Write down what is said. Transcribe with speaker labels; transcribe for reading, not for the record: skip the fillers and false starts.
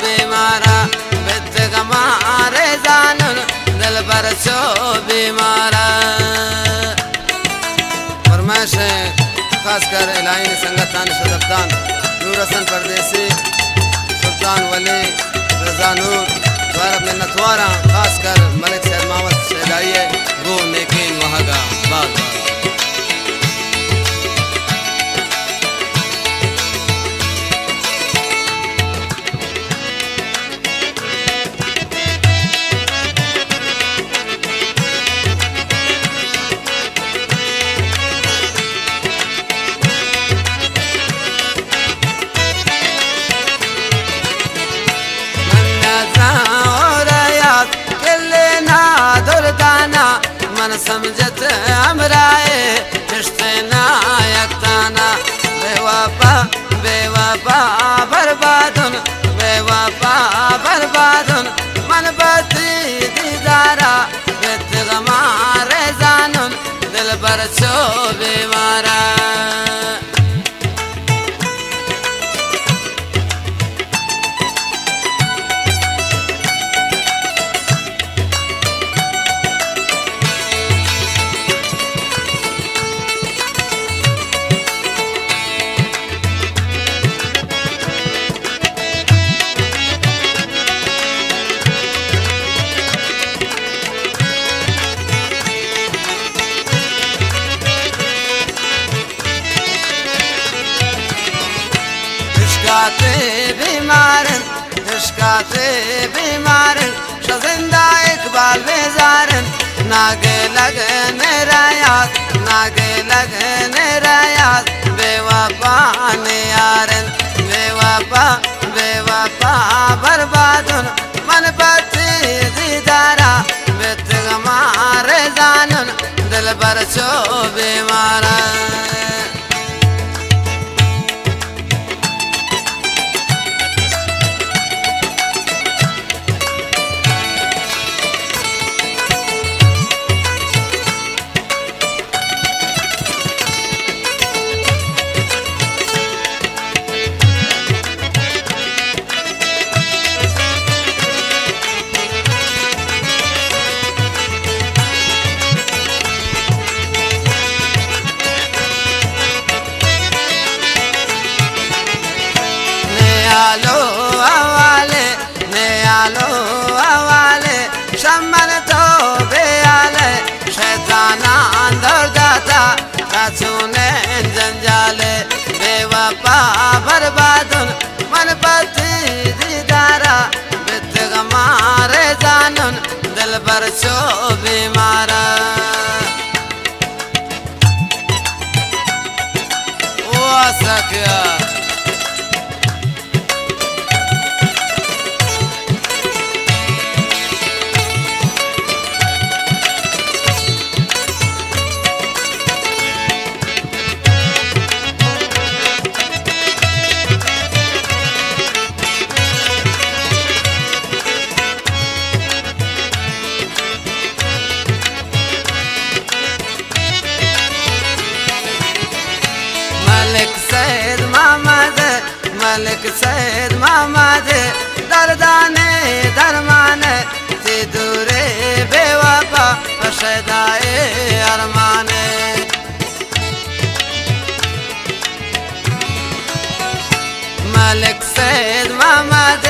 Speaker 1: बीमारा बित गमारे जानन दिल पर छो बीमारा। फरमाइश है खासकर इलाही संगतान शदफ्तान नूर हसन परदेसी सुल्तान वली रजा नूर द्वारा अपने नथवारा खासकर मलिक सैद मावत शहदाइए वो नेकीन वहागा बाग मन समझत हमराए रिश्ते ना यकताना बेवफा बेवफा बर्बादुन बेवफा बर्बादुन मन बती दीदारा बित गमारे जानन दिल पर छो बीमारा। इश्काते बीमारन शजिंदा इकबाल बेजारन नागे लगने रायात नागे लगने रायात बेवफा ने यारन बेवफा बेवफा बर्बादुन मन बती दीदारा बित गमारे जानन दिल पर छो बीमारा। आलो आवाले शमन तो बेआले शैताना अंदर जाता काचूने जंजाले बेवफा बर्बादुन मन बती दीदारा बित गमारे जानन दिल पर छो बीमारा। ओ सकिया मलिक सैद मोहम्मद दरदाने दरमाने ती दूरे बेवफा शहदाए अरमाने। मलिक सैद मोहम्मद